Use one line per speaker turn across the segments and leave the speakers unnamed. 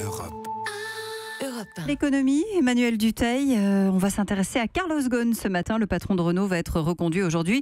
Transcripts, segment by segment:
Europe.
L'économie, Emmanuel Dutheil, on va s'intéresser à Carlos Ghosn ce matin. Le patron de Renault va être reconduit aujourd'hui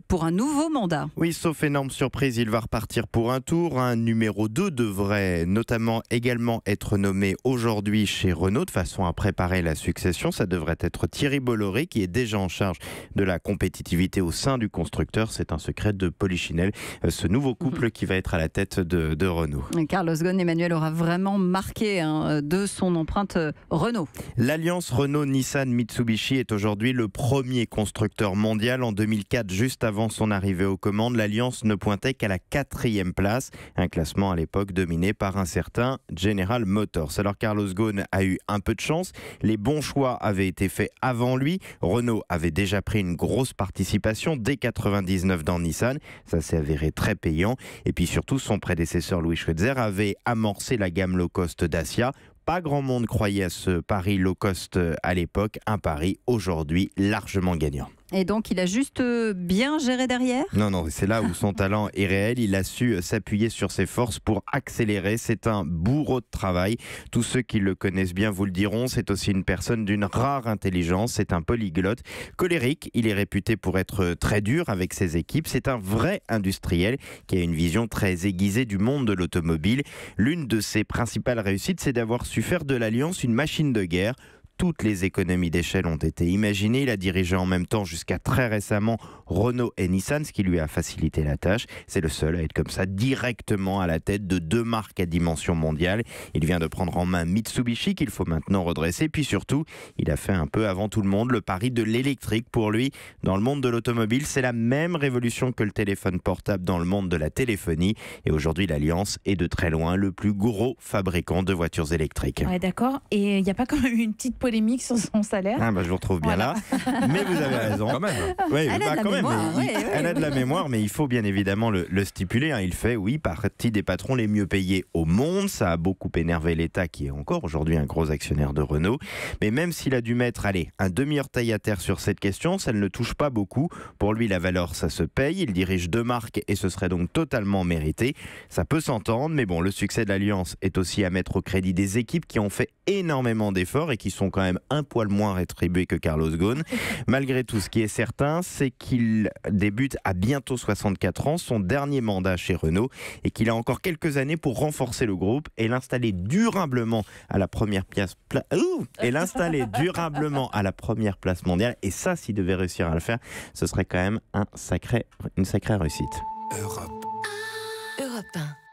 pour un nouveau mandat.
Oui, sauf énorme surprise, il va repartir pour un tour. Un numéro 2 devrait notamment également être nommé aujourd'hui chez Renault de façon à préparer la succession. Ça devrait être Thierry Bolloré qui est déjà en charge de la compétitivité au sein du constructeur. C'est un secret de Polichinelle, ce nouveau couple qui va être à la tête de Renault.
Carlos Ghosn, Emmanuel, aura vraiment marqué de son empreinte Renault.
L'alliance Renault-Nissan-Mitsubishi est aujourd'hui le premier constructeur mondial. En 2004, juste avant son arrivée aux commandes, l'alliance ne pointait qu'à la 4e place, un classement à l'époque dominé par un certain General Motors. Alors Carlos Ghosn a eu un peu de chance, les bons choix avaient été faits avant lui. Renault avait déjà pris une grosse participation dès 1999 dans Nissan, ça s'est avéré très payant. Et puis surtout, son prédécesseur Louis Schweitzer avait amorcé la gamme low cost Dacia. Pas grand monde croyait à ce pari low cost à l'époque, un pari aujourd'hui largement gagnant.
Et donc, il a juste bien géré derrière ?
Non, c'est là où son talent est réel. Il a su s'appuyer sur ses forces pour accélérer. C'est un bourreau de travail. Tous ceux qui le connaissent bien vous le diront. C'est aussi une personne d'une rare intelligence. C'est un polyglotte. Colérique, il est réputé pour être très dur avec ses équipes. C'est un vrai industriel qui a une vision très aiguisée du monde de l'automobile. L'une de ses principales réussites, c'est d'avoir su faire de l'Alliance une machine de guerre. Toutes les économies d'échelle ont été imaginées. Il a dirigé en même temps jusqu'à très récemment Renault et Nissan, ce qui lui a facilité la tâche. C'est le seul à être comme ça directement à la tête de deux marques à dimension mondiale. Il vient de prendre en main Mitsubishi qu'il faut maintenant redresser. Puis surtout, il a fait un peu avant tout le monde le pari de l'électrique. Pour lui, dans le monde de l'automobile, c'est la même révolution que le téléphone portable dans le monde de la téléphonie. Et aujourd'hui, l'Alliance est de très loin le plus gros fabricant de voitures électriques.
Ouais, d'accord. Et il n'y a pas quand même une petite polémique sur son salaire?
Je vous retrouve bien là. Mais vous avez raison.
Quand même.
Oui,
Elle a de la mémoire,
elle a de la mémoire, mais il faut bien évidemment le stipuler. Il fait, partie des patrons les mieux payés au monde. Ça a beaucoup énervé l'État, qui est encore aujourd'hui un gros actionnaire de Renault. Mais même s'il a dû mettre, un demi-orteil à terre sur cette question, ça ne le touche pas beaucoup. Pour lui, la valeur, ça se paye. Il dirige deux marques et ce serait donc totalement mérité. Ça peut s'entendre, mais bon, le succès de l'Alliance est aussi à mettre au crédit des équipes qui ont fait énormément d'efforts et qui sont quand même un poil moins rétribués que Carlos Ghosn. Malgré tout, ce qui est certain, c'est qu'il débute à bientôt 64 ans, son dernier mandat chez Renault, et qu'il a encore quelques années pour renforcer le groupe et l'installer durablement à la première place mondiale. Et ça, s'il devait réussir à le faire, ce serait quand même une sacrée réussite.
Europe.
Europe 1.